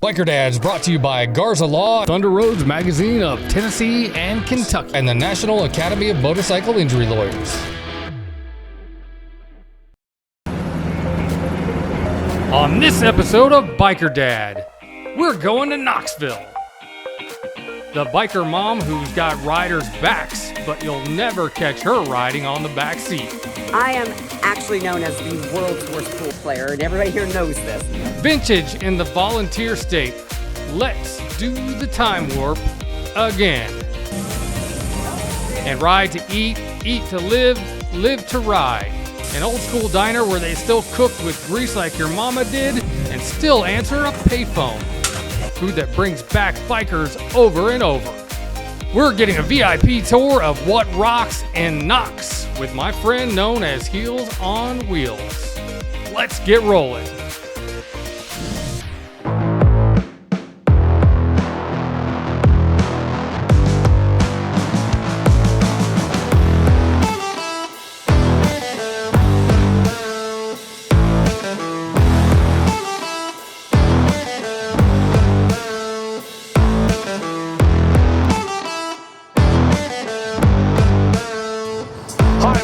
Biker Dads brought to you by Garza Law, Thunder Roads Magazine of Tennessee and Kentucky, and the National Academy of Motorcycle Injury Lawyers. On this episode of Biker Dad, we're going to Knoxville. The biker mom who's got riders' backs, but you'll never catch her riding on the back seat. I am actually known as the world's worst pool player, and everybody here knows this. Vintage in the volunteer state. Let's do the time warp again. And ride to eat, eat to live, live to ride. An old school diner where they still cook with grease like your mama did and still answer a payphone. Food that brings back bikers over and over. We're getting a VIP tour of what rocks in Knox with my friend known as Heelz on Wheels. Let's get rolling.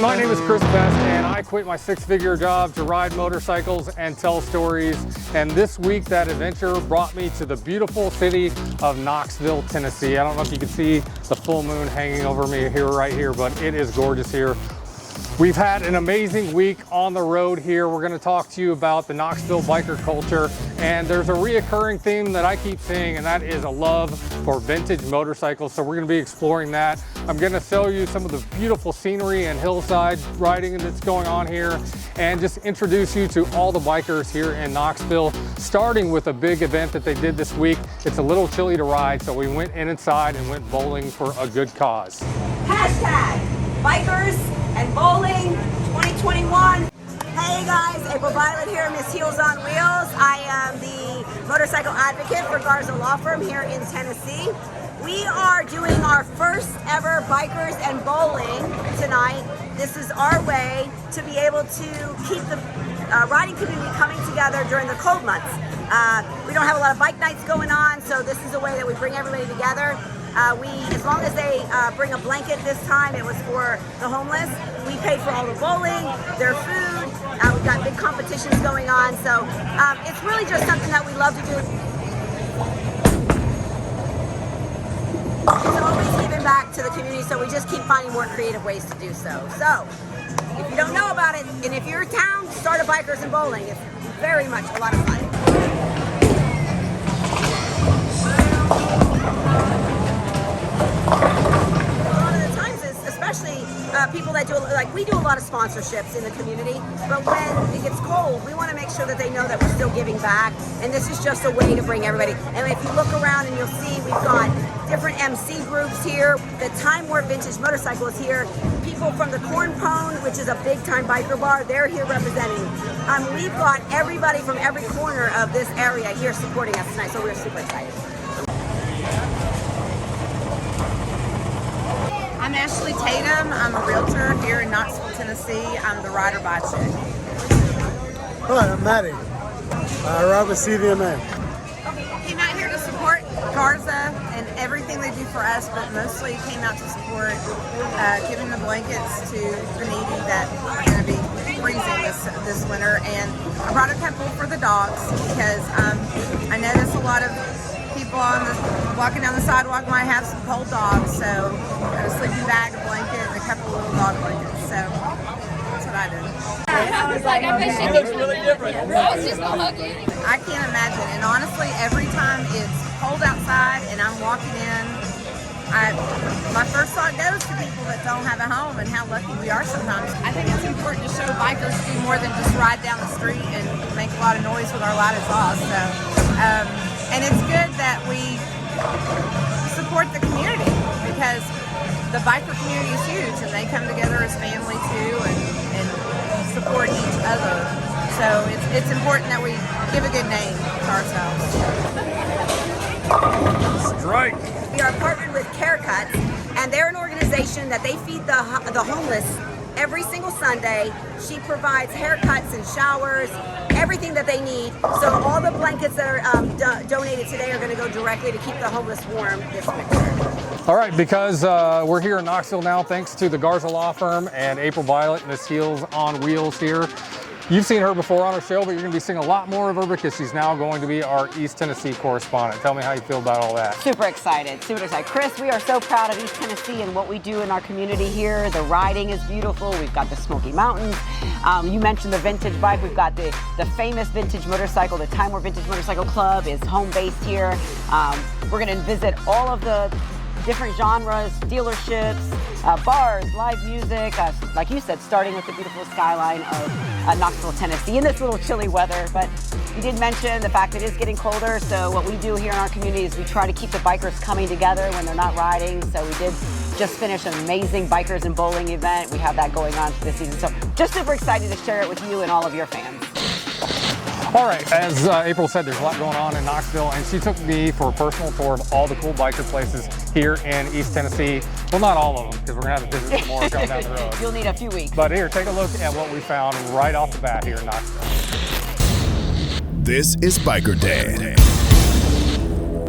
My name is Chris Best, and I quit my six-figure job to ride motorcycles and tell stories. And this week, that adventure brought me to the beautiful city of Knoxville, Tennessee. I don't know if you can see the full moon hanging over me here, right here, but it is gorgeous here. We've had an amazing week on the road here. We're going to talk to you about the Knoxville biker culture, and there's a reoccurring theme that I keep seeing, and that is a love for vintage motorcycles. So we're going to be exploring that. I'm going to show you some of the beautiful scenery and hillside riding that's going on here, and just introduce you to all the bikers here in Knoxville, starting with a big event that they did this week. It's a little chilly to ride, so we went inside and went bowling for a good cause. Hashtag Bikers and Bowling 2021. Hey guys, April Violet here, Miss Heelz on Wheels. I am the motorcycle advocate for Garza Law Firm here in Tennessee. We are doing our first ever Bikers and Bowling tonight. This is our way to be able to keep the riding community coming together during the cold months. We don't have a lot of bike nights going on, so this is a way that we bring everybody together. As long as they bring a blanket this time, it was for the homeless. We paid for all the bowling, their food. We've got big competitions going on, so it's really just something that we love to do. It's always giving back to the community, so we just keep finding more creative ways to do so. So, if you don't know about it, and if you're in town, start a Bikers and Bowling. It's very much a lot of fun. A lot of the times, especially people that do, like we do a lot of sponsorships in the community, but when it gets cold, we want to make sure that they know that we're still giving back, and this is just a way to bring everybody. And if you look around and you'll see we've got different MC groups here, the Time Warp Vintage Motorcycle is here, people from the Corn Pone, which is a big time biker bar, they're here representing. We've got everybody from every corner of this area here supporting us tonight, so we're super excited. I'm Ashley Tatum. I'm a realtor here in Knoxville, Tennessee. I'm the rider by chick. Hi, I'm Maddie. I ride with CVMA. Came out here to support Garza and everything they do for us, but mostly came out to support giving the blankets to the needy that are going to be freezing this winter. And I brought a couple for the dogs because I notice a lot of people walking down the sidewalk might have some cold dogs, so a sleeping bag, a blanket, and a couple little dog blankets. So that's what I did. I was like, I bet she thinks really different. I was just gonna hug you. I can't imagine, and honestly, every time it's cold outside and I'm walking in, my first thought goes to people that don't have a home and how lucky we are sometimes. I think it's important to show bikers do more than just ride down the street and make a lot of noise with our loud exhaust. So, and it's good that we support the community because the biker community is huge and they come together as family too and support each other. So it's important that we give a good name to ourselves. Strike. We are partnered with Care Cuts, and they're an organization that they feed the homeless every single Sunday. She provides haircuts and showers everything that they need. So all the blankets that are donated today are going to go directly to keep the homeless warm this winter. All right, because we're here in Knoxville now, thanks to the Garza Law Firm and April Violet, Miss Heelz on Wheelz here. You've seen her before on our show, but you're going to be seeing a lot more of her because she's now going to be our East Tennessee correspondent. Tell me how you feel about all that. Super excited, super excited. Chris, we are so proud of East Tennessee and what we do in our community here. The riding is beautiful. We've got the Smoky Mountains. You mentioned the vintage bike. We've got the famous vintage motorcycle. The Time Warp Vintage Motorcycle Club is home based here. We're going to visit all of the different genres, dealerships, bars, live music, like you said, starting with the beautiful skyline of Knoxville, Tennessee in this little chilly weather. But you did mention the fact that it is getting colder, so what we do here in our community is we try to keep the bikers coming together when they're not riding. So we did just finish an amazing bikers and bowling event. We have that going on this season. So just super excited to share it with you and all of your fans. All right, as April said, there's a lot going on in Knoxville, and she took me for a personal tour of all the cool biker places here in East Tennessee. Well, not all of them, because we're going to have to visit some more coming down the road. You'll need a few weeks. But here, take a look at what we found right off the bat here in Knoxville. This is Biker Day.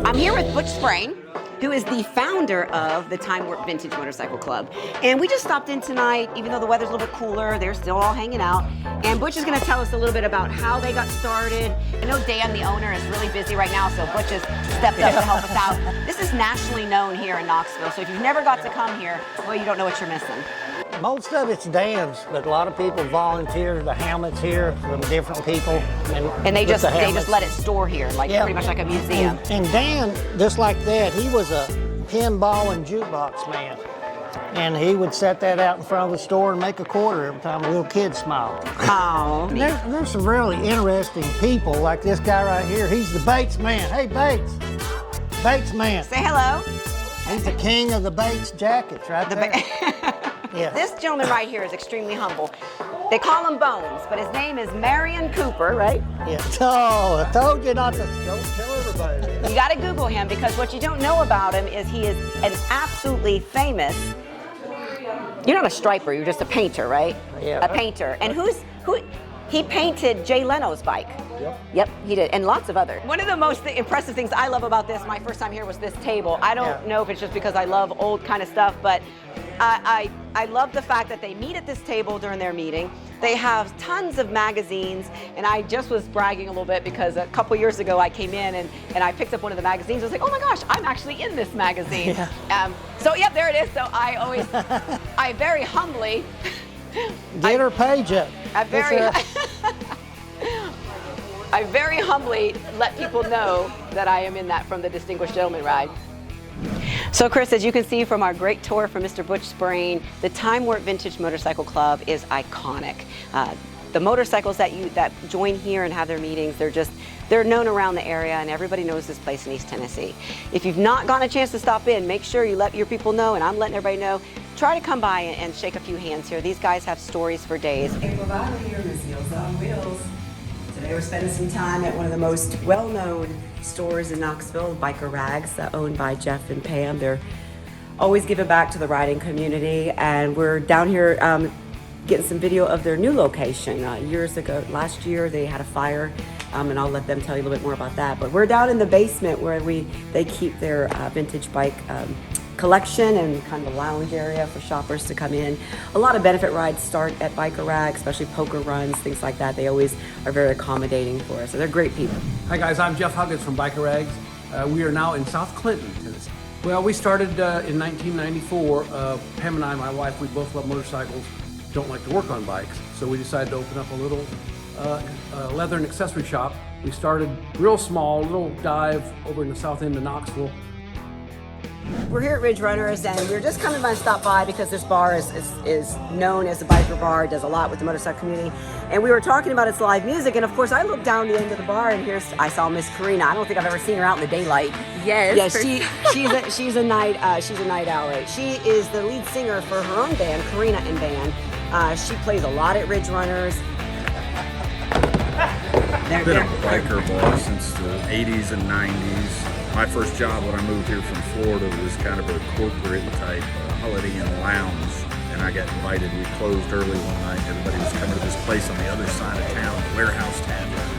I'm here with Butch Sprain, who is the founder of the Time Warp Vintage Motorcycle Club. And we just stopped in tonight, even though the weather's a little bit cooler, they're still all hanging out. And Butch is gonna tell us a little bit about how they got started. I know Dan, the owner, is really busy right now, so Butch has stepped up to help us out. This is nationally known here in Knoxville, so if you've never got to come here, well, you don't know what you're missing. Most of it's Dan's, but a lot of people volunteer the helmets here from different people. And they just let it store here, like pretty much like a museum. And Dan, just like that, he was a pinball and jukebox man. And he would set that out in front of the store and make a quarter every time a little kid smiled. Oh. There's some really interesting people, like this guy right here. He's the Bates man. Hey, Bates. Bates man. Say hello. He's the king of the Bates jackets right there. Yeah. This gentleman right here is extremely humble. They call him Bones, but his name is Marion Cooper, right? Yeah. Oh, I told you not to. Don't tell everybody. You got to Google him because what you don't know about him is he is an absolutely famous. You're not a striper. You're just a painter, right? Yeah. A painter. And who? He painted Jay Leno's bike. Yep, he did, and lots of others. One of the most impressive things I love about this, my first time here, was this table. I don't know if it's just because I love old kind of stuff, but I love the fact that they meet at this table during their meeting. They have tons of magazines, and I just was bragging a little bit because a couple years ago I came in and I picked up one of the magazines. I was like, oh my gosh, I'm actually in this magazine. Yeah. So yep, there it is. So I very humbly. Get her page up. I very humbly let people know that I am in that From the Distinguished Gentleman ride. So Chris, as you can see from our great tour from Mr. Butch Sprain, the Time Warp Vintage Motorcycle Club is iconic. The motorcycles that join here and have their meetings, they're known around the area, and everybody knows this place in East Tennessee. If you've not gotten a chance to stop in, make sure you let your people know, and I'm letting everybody know. Try to come by and shake a few hands here. These guys have stories for days. April Violet here, Miss Heelz on Wheelz. Today we're spending some time at one of the most well-known stores in Knoxville, Biker Rags, owned by Jeff and Pam. They're always giving back to the riding community, and we're down here getting some video of their new location. Years ago, last year, they had a fire, and I'll let them tell you a little bit more about that. But we're down in the basement where they keep their vintage bike collection and kind of a lounge area for shoppers to come in. A lot of benefit rides start at Biker Rags, especially poker runs, things like that. They always are very accommodating for us. So they're great people. Hi guys, I'm Jeff Huggins from Biker Rags. We are now in South Clinton, Tennessee. Well, we started in 1994. Pam and I, my wife, we both love motorcycles, don't like to work on bikes. So we decided to open up a little leather and accessory shop. We started real small, little dive over in the south end of Knoxville. We're here at Ridge Runners, and we're just coming by to stop by because this bar is known as a biker bar. It does a lot with the motorcycle community. And we were talking about its live music, and of course I looked down the end of the bar, and I saw Miss Karina. I don't think I've ever seen her out in the daylight. Yes. Yeah, she's a night owl. Right? She is the lead singer for her own band, Karina and Band. She plays a lot at Ridge Runners. I've been a biker bar since the 80s and 90s. My first job when I moved here from Florida was kind of a corporate type Holiday Inn lounge, and I got invited. We closed early one night. Everybody was coming to this place on the other side of town, Warehouse Tavern.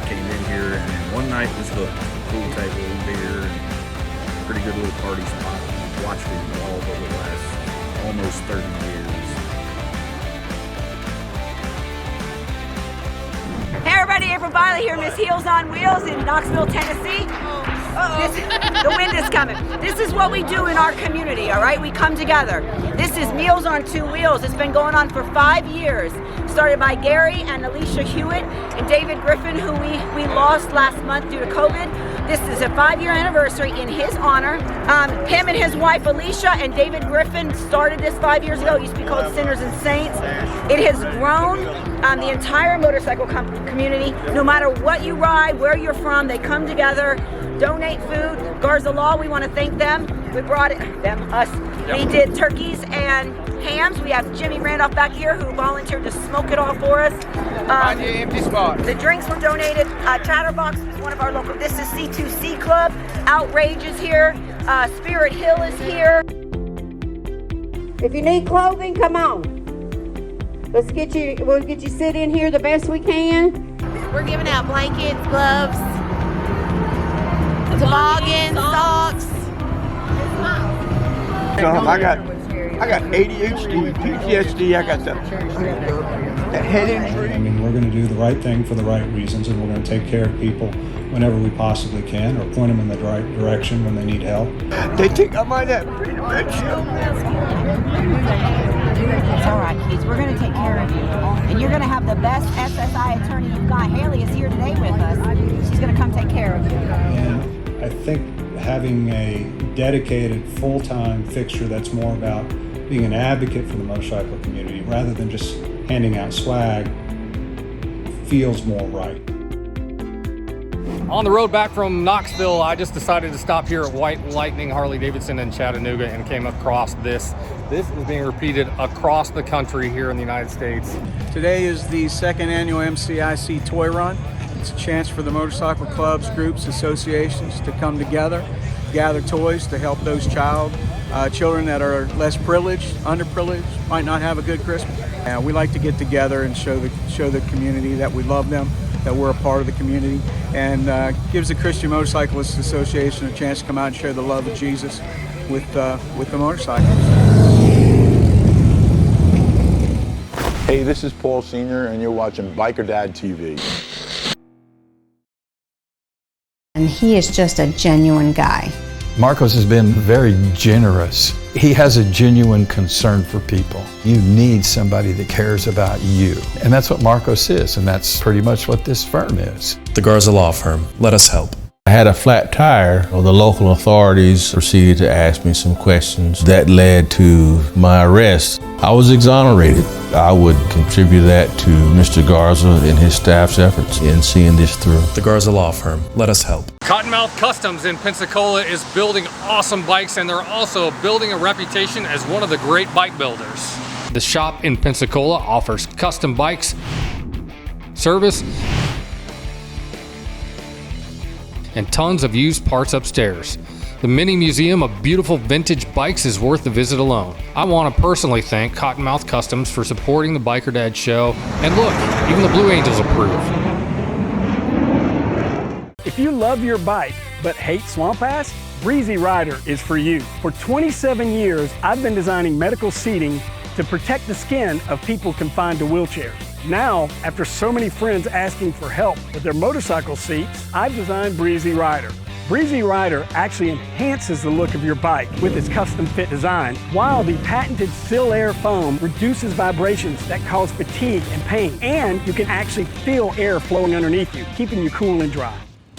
came in here and one night was hooked. Pool table and beer and pretty good little party spot. Watched it evolve over the last almost 30 years. Hey everybody, April Violet here, Miss Heelz on Wheels in Knoxville, Tennessee. The wind is coming. This is what we do in our community, all right? We come together. This is Meals on Two Wheels. It's been going on for 5 years. Started by Gary and Alicia Hewitt and David Griffin, who we lost last month due to COVID. This is a 5-year anniversary in his honor. Him and his wife Alicia and David Griffin started this 5 years ago. It used to be called Sinners and Saints. It has grown the entire motorcycle community. No matter what you ride, where you're from, they come together, donate food. Garza Law, we want to thank them. We brought us. We did turkeys and hams. We have Jimmy Randolph back here who volunteered to smoke it all for us. Find your empty spot. The drinks were donated. Chatterbox is one of our local. This is C2C Club. Outrage is here. Spirit Hill is here. If you need clothing, come on. We'll get you sit in here the best we can. We're giving out blankets, gloves, toboggans, socks. I got ADHD, PTSD, I got the head injury. I mean, we're going to do the right thing for the right reasons, and we're going to take care of people whenever we possibly can, or point them in the right direction when they need help. They think I might have freedom. It's all right, kids. We're going to take care of you. And you're going to have the best SSI attorney you've got. Haley is here today with us. She's going to come take care of you. And I think having a dedicated full-time fixture that's more about being an advocate for the motorcycle community rather than just handing out swag feels more right. On the road back from Knoxville, I just decided to stop here at White Lightning Harley Davidson in Chattanooga and came across this. This is being repeated across the country here in the United States. Today is the second annual MCIC Toy Run. It's a chance for the motorcycle clubs, groups, associations to come together, gather toys to help those children that are less privileged, underprivileged, might not have a good Christmas. And we like to get together and show the community that we love them, that we're a part of the community, and gives the Christian Motorcyclists Association a chance to come out and share the love of Jesus with the motorcyclists. Hey, this is Paul Sr. and you're watching Biker Dad TV. And he is just a genuine guy. Marcos has been very generous. He has a genuine concern for people. You need somebody that cares about you. And that's what Marcos is, and that's pretty much what this firm is. The Garza Law Firm. Let us help. I had a flat tire. The local authorities proceeded to ask me some questions that led to my arrest. I was exonerated. I would contribute that to Mr. Garza and his staff's efforts in seeing this through. The Garza Law Firm. Let us help. Cottonmouth Customs in Pensacola is building awesome bikes, and they're also building a reputation as one of the great bike builders. The shop in Pensacola offers custom bikes, service, and tons of used parts upstairs. The mini museum of beautiful vintage bikes is worth the visit alone. I want to personally thank Cottonmouth Customs for supporting the Biker Dad show. And look, even the Blue Angels approve. If you love your bike but hate swamp ass, Breezy Rider is for you. For 27 years, I've been designing medical seating to protect the skin of people confined to wheelchairs. Now, after so many friends asking for help with their motorcycle seats, I've designed Breezy Rider. Breezy Rider actually enhances the look of your bike with its custom fit design, while the patented Seal Air foam reduces vibrations that cause fatigue and pain, and you can actually feel air flowing underneath you, keeping you cool and dry.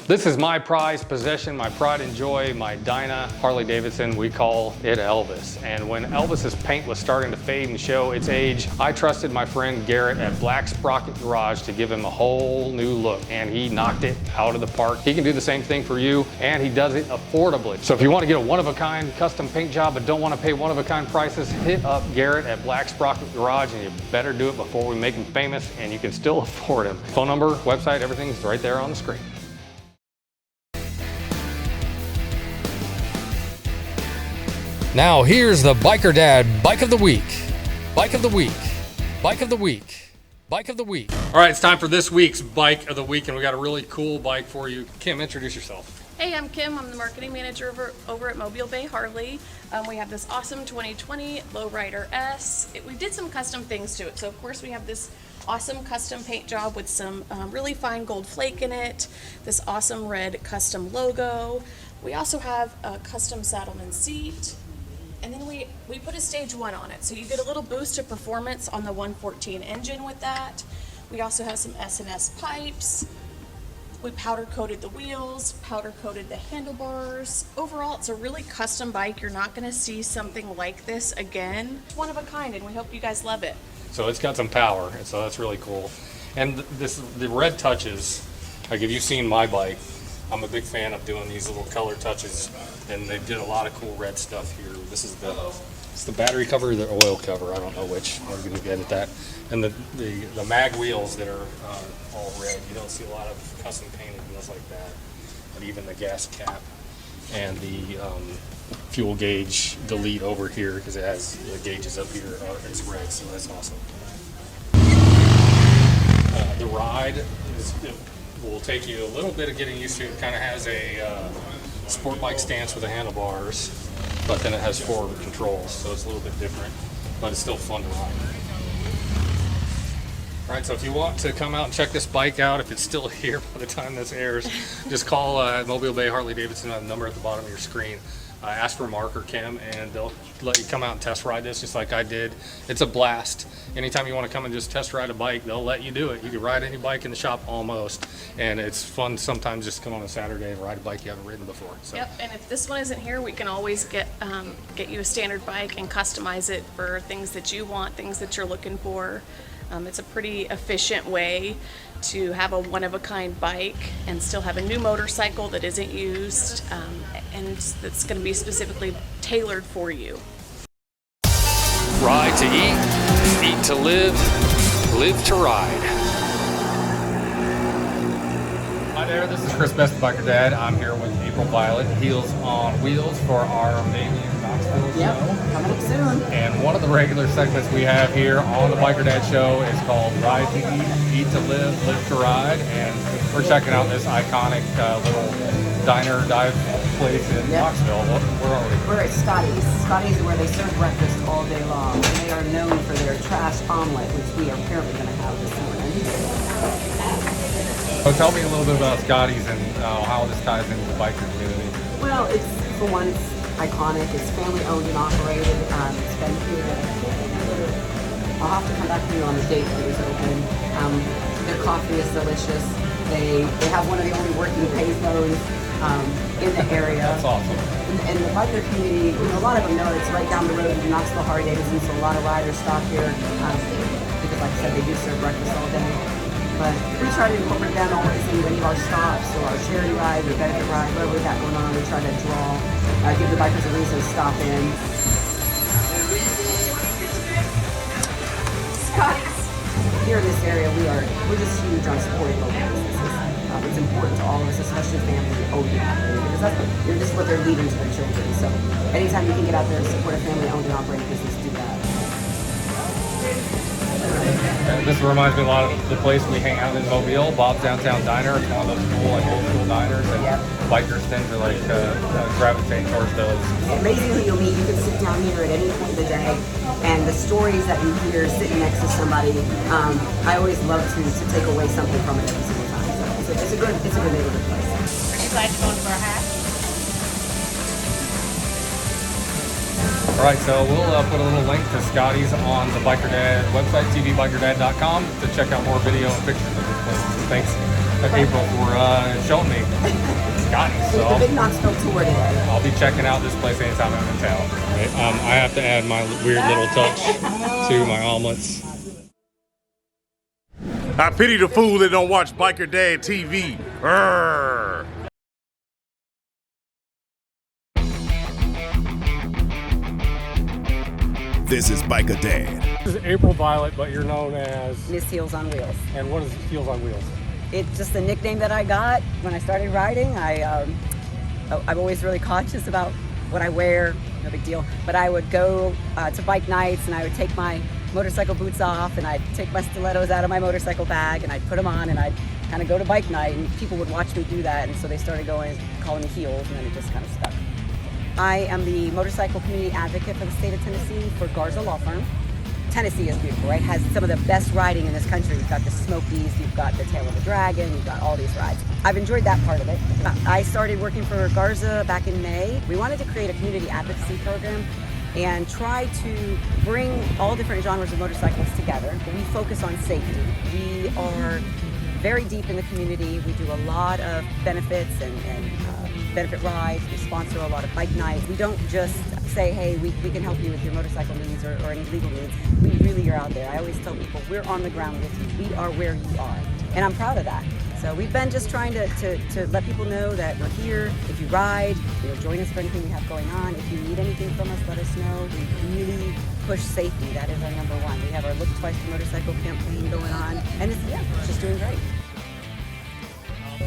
This is my prized possession, my pride and joy, my Dyna Harley Davidson. We call it Elvis. And when Elvis's paint was starting to fade and show its age, I trusted my friend Garrett at Black Sprocket Garage to give him a whole new look, and he knocked it out of the park. He can do the same thing for you, and he does it affordably. So if you want to get a one-of-a-kind custom paint job but don't want to pay one-of-a-kind prices, hit up Garrett at Black Sprocket Garage, and you better do it before we make him famous and you can still afford him. Phone number, website, everything's right there on the screen. Now here's the Biker Dad Bike of the Week. Bike of the Week. Bike of the Week. Bike of the Week. All right, it's time for this week's Bike of the Week, and we got a really cool bike for you. Kim, introduce yourself. Hey, I'm Kim. I'm the marketing manager over at Mobile Bay Harley. We have this awesome 2020 Lowrider S. We did some custom things to it. So, of course, we have this awesome custom paint job with some really fine gold flake in it, this awesome red custom logo. We also have a custom saddleman seat, and then we put a stage 1 on it. So you get a little boost of performance on the 114 engine with that. We also have some S&S pipes. We powder coated the wheels, powder coated the handlebars. Overall, it's a really custom bike. You're not gonna see something like this again. It's one of a kind, and we hope you guys love it. So it's got some power, and so that's really cool. And the red touches, like if you've seen my bike, I'm a big fan of doing these little color touches, and they did a lot of cool red stuff here. This is it's the battery cover or the oil cover, I don't know which. I'm gonna get at that. And the mag wheels that are all red. You don't see a lot of custom painted wheels like that. But even the gas cap and the fuel gauge delete over here, because it has the gauges up here, it's red, so that's awesome. The ride will take you a little bit of getting used to. It kind of has a sport bike stance with the handlebars, but then it has forward controls, so it's a little bit different, but it's still fun to ride. All right, so if you want to come out and check this bike out, if it's still here by the time this airs, just call Mobile Bay Harley Davidson on the number at the bottom of your screen. Ask for Mark or Kim, and they'll let you come out and test ride this just like I did. It's a blast. Anytime you want to come and just test ride a bike, they'll let you do it. You can ride any bike in the shop almost, and it's fun sometimes just to come on a Saturday and ride a bike you haven't ridden before. So. Yep, and if this one isn't here, we can always get you a standard bike and customize it for things that you want, things that you're looking for. It's a pretty efficient way to have a one-of-a-kind bike and still have a new motorcycle that isn't used and that's going to be specifically tailored for you. Ride to eat to live, live to ride. Hi there, this is Chris Best, Biker Dad. I'm here with April Violet, Heelz on Wheels for our Maybe in Knoxville show. Coming up soon. And one of the regular segments we have here on the Biker Dad show is called Ride to Eat to Live, Live to Ride. And we're checking out this iconic little diner dive place in Knoxville. Where are we? We're at Scotty's. Scotty's is where they serve breakfast all day long. And they are known for their trash omelet, which we are apparently going to have this morning. So tell me a little bit about Scotty's and how this ties into the biker community. Well, it's, for one, it's iconic. It's family owned and operated. It's been here. I'll have to come back to you on the date that it was open. Their coffee is delicious. They have one of the only working payphones in the area. That's awesome. And the biker community, a lot of them know it's right down the road to Knoxville Harley Davidson, so a lot of riders stop here because, like I said, they do serve breakfast all day. But we try to incorporate that always in any of our stops, or our charity ride, or benefit ride, whatever we got going on. We try to give the bikers a reason to stop in. Scotty's. Here in this area, we're just huge on supporting local businesses. It's important to all of us, especially family owned and operated, because that's what they're leaving to their children. So anytime you can get out there and support a family owned and operated business, do that. And this reminds me a lot of the place we hang out in Mobile, Bob's Downtown Diner. It's one of those cool, old school diners, and bikers tend to gravitate towards those. It's amazing who you'll meet. You can sit down here at any point of the day, and the stories that you hear sitting next to somebody, I always love to take away something from it every single time. So it's a good neighborhood place. Are you glad to go into our hat? All right, so we'll put a little link to Scotty's on the Biker Dad website, tvbikerdad.com, to check out more video and pictures of this place. So thanks, April, for showing me Scotty's. So It's a big Knoxville tour today. I'll be checking out this place anytime I'm in town. Right, I have to add my weird little touch to my omelets. I pity the fool that don't watch Biker Dad TV. Urgh. This is Biker Dad. This is April Violet, but you're known as Miss Heelz on Wheels. And what is Heelz on Wheels? It's just a nickname that I got when I started riding. I'm always really conscious about what I wear. No big deal. But I would go to bike nights, and I would take my motorcycle boots off, and I'd take my stilettos out of my motorcycle bag, and I'd put them on, and I'd kind of go to bike night, and people would watch me do that, and so they started calling me Heelz, and then it just kind of stuck. I am the motorcycle community advocate for the state of Tennessee for Garza Law Firm. Tennessee is beautiful, right? Has some of the best riding in this country. You've got the Smokies, you've got the Tail of the Dragon, you've got all these rides. I've enjoyed that part of it. I started working for Garza back in May. We wanted to create a community advocacy program and try to bring all different genres of motorcycles together. We focus on safety. We are very deep in the community. We do a lot of benefits and benefit rides. We sponsor a lot of bike nights. We don't just say, hey, we can help you with your motorcycle needs or any legal needs. We really are out there. I always tell people, we're on the ground with you. We are where you are. And I'm proud of that. So we've been just trying to let people know that we're here. If you ride, join us for anything we have going on. If you need anything from us, let us know. We really push safety. That is our number one. We have our Look Twice for Motorcycle campaign going on. And it's just doing great.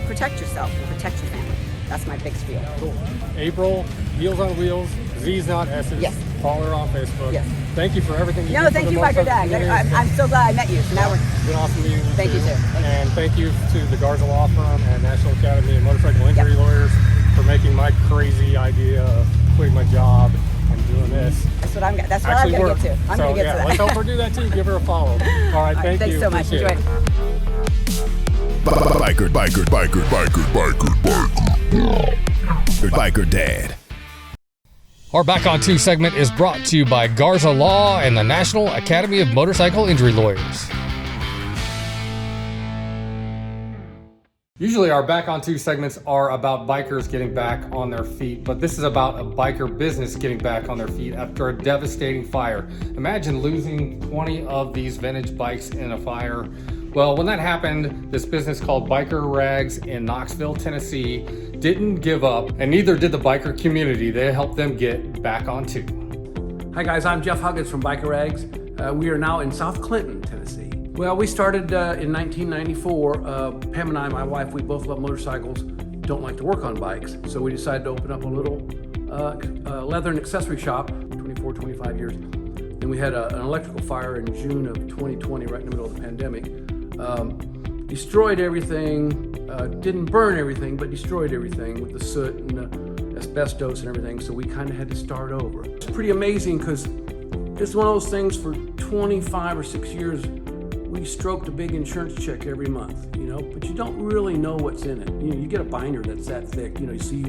Protect yourself and protect your family. That's my big spiel. Cool. April, Heels on Wheels, Z's not S's. Yes. Follow her on Facebook. Yes. Thank you for everything you do. No, thank you, Biker Dad. I'm so glad I met you. So now we're. It's been awesome meeting you. Thank you, too. And thank you to the Garza Law Firm and National Academy of Motorcycle Injury Lawyers for making my crazy idea of quitting my job and doing this. That's what I'm going to get to. I'm going to get to that. Let's help her do that too. Give her a follow. All right, thank you. Thanks so much. Enjoy it. Biker Dad. Our Back on 2 segment is brought to you by Garza Law and the National Academy of Motorcycle Injury Lawyers. Usually our Back on 2 segments are about bikers getting back on their feet, but this is about a biker business getting back on their feet after a devastating fire. Imagine losing 20 of these vintage bikes in a fire. Well, when that happened, this business called Biker Rags in Knoxville, Tennessee, didn't give up, and neither did the biker community. They helped them get back on 2. Hi guys, I'm Jeff Huggins from Biker Rags. We are now in South Clinton, Tennessee. Well, we started in 1994. Pam and I, my wife, we both love motorcycles, don't like to work on bikes. So we decided to open up a little leather and accessory shop, 25 years. Then we had an electrical fire in June of 2020, right in the middle of the pandemic. Destroyed everything, didn't burn everything, but destroyed everything with the soot and the asbestos and everything, so we kind of had to start over. It's pretty amazing because it's one of those things. For 25 or 6 years, we stroked a big insurance check every month, but you don't really know what's in it. You get a binder that's that thick, you see.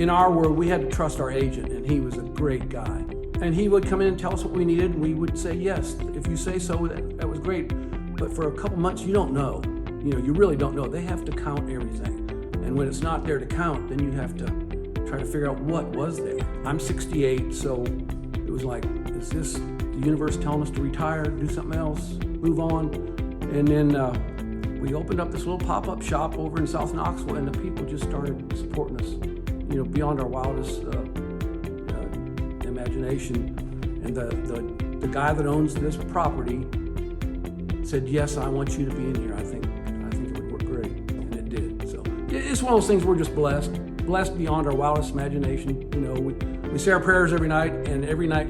In our world, we had to trust our agent, and he was a great guy. And he would come in and tell us what we needed, and we would say, yes, if you say so, that was great. But for a couple months, you don't know. You really don't know. They have to count everything. And when it's not there to count, then you have to try to figure out what was there. I'm 68, so it was like, is this the universe telling us to retire, do something else, move on? And then we opened up this little pop-up shop over in South Knoxville, and the people just started supporting us, beyond our wildest imagination. And the guy that owns this property said, yes, I want you to be in here. I think it would work great, and it did. So it's one of those things. We're just blessed beyond our wildest imagination. We say our prayers every night, and every night,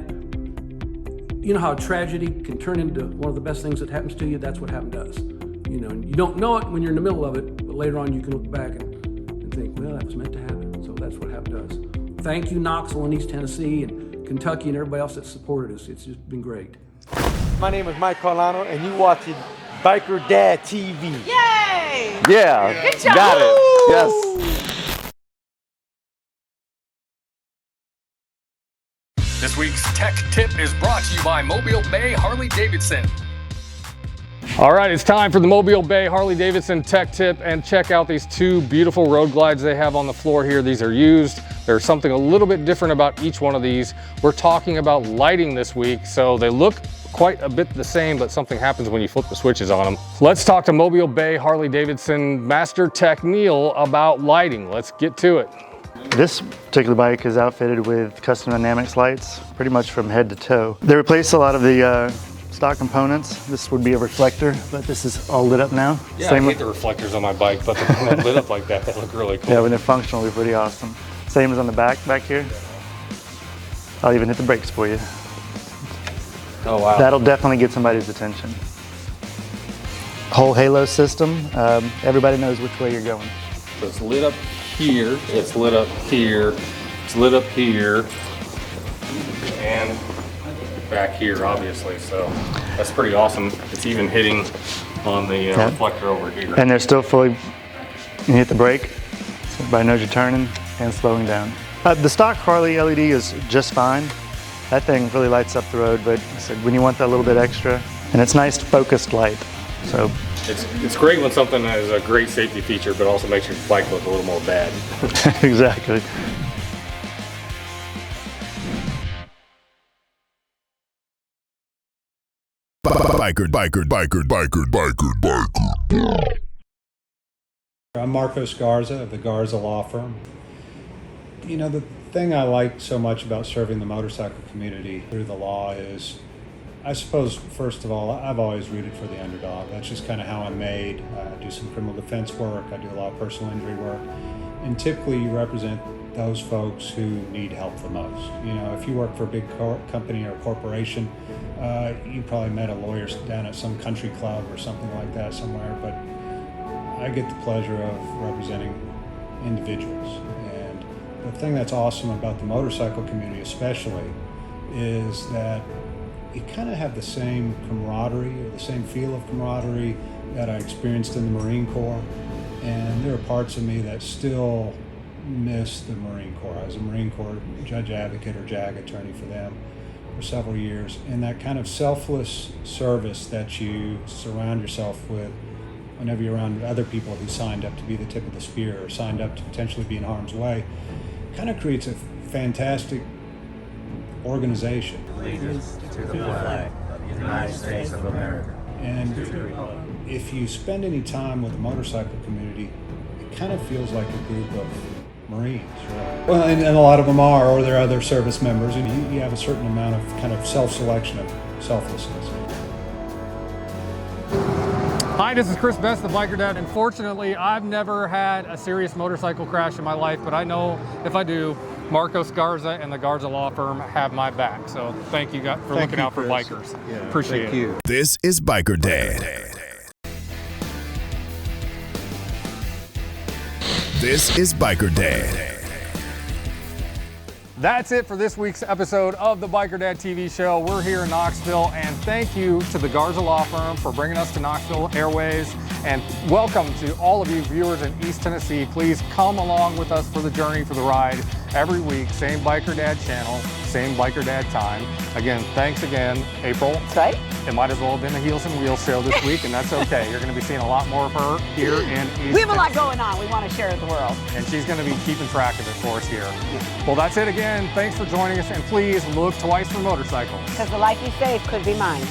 how tragedy can turn into one of the best things that happens to you. That's what happened to us. And you don't know it when you're in the middle of it, but later on you can look back and think, well, that was meant to happen. So that's what happened to us. Thank you, Knoxville and East Tennessee and Kentucky and everybody else that supported us. It's just been great. My name is Mike Carlano, and you're watching Biker Dad TV. Yay! Yeah. Good job. Got it. Yes. This week's Tech Tip is brought to you by Mobile Bay Harley-Davidson. All right, it's time for the Mobile Bay Harley-Davidson Tech Tip, and check out these 2 beautiful road glides they have on the floor here. These are used. There's something a little bit different about each one of these. We're talking about lighting this week, so they look quite a bit the same, but something happens when you flip the switches on them. Let's talk to Mobile Bay Harley-Davidson Master Tech Neil about lighting. Let's get to it. This particular bike is outfitted with custom dynamics lights, pretty much from head to toe. They replaced a lot of the stock components. This would be a reflector, but this is all lit up now. Yeah, I hate the reflectors on my bike, but they're lit up like that, they look really cool. Yeah, when they're functional, they're pretty awesome. Same as on the back here. I'll even hit the brakes for you. Oh, wow. That'll definitely get somebody's attention. Whole halo system, everybody knows which way you're going. So it's lit up here, it's lit up here, it's lit up here, and back here, obviously. So that's pretty awesome. It's even hitting on the reflector over here. And they're still fully, you hit the brake, so everybody knows you're turning and slowing down. The stock Harley LED is just fine. That thing really lights up the road, but when you want that little bit extra, and it's nice focused light. So it's great when something has a great safety feature, but also makes your bike look a little more bad. Exactly. Biker. I'm Marcos Garza of the Garza Law Firm. You know, the thing I like so much about serving the motorcycle community through the law is, I suppose, first of all, I've always rooted for the underdog. That's just kind of how I'm made. I do some criminal defense work. I do a lot of personal injury work. And typically you represent those folks who need help the most. You know, if you work for a big company or a corporation, you probably met a lawyer down at some country club or something like that somewhere, but I get the pleasure of representing individuals. And the thing that's awesome about the motorcycle community especially is that you kind of have the same camaraderie or the same feel of camaraderie that I experienced in the Marine Corps. And there are parts of me that still miss the Marine Corps. I was a Marine Corps judge advocate or JAG attorney for them for several years. And that kind of selfless service that you surround yourself with whenever you're around other people who signed up to be the tip of the spear or signed up to potentially be in harm's way, kind of creates a fantastic organization. Allegiance to the flag of the United States of America. And if you spend any time with the motorcycle community, it kind of feels like a group of Marines, right? Well, and a lot of them are, or they're other service members, and you have a certain amount of kind of self-selection of selflessness. Hi, this is Chris Best, the Biker Dad. Unfortunately, I've never had a serious motorcycle crash in my life, but I know if I do, Marcos Garza and the Garza Law Firm have my back. So thank you guys for looking out for bikers. Yeah, appreciate it. This is Biker Dad. This is Biker Dad. That's it for this week's episode of the Biker Dad TV show. We're here in Knoxville, and thank you to the Garza Law Firm for bringing us to Knoxville Airways. And welcome to all of you viewers in East Tennessee. Please come along with us for the journey, for the ride every week. Same Biker Dad channel, same Biker Dad time. Again, thanks again, April. That's right. It might as well have been the Heelz and Wheelz show this week, and that's okay. You're going to be seeing a lot more of her here in East We have a lot going on. We want to share with the world. And she's going to be keeping track of it for us here. Well, that's it again. Thanks for joining us, and please look twice for motorcycles. Because the life you save could be mine.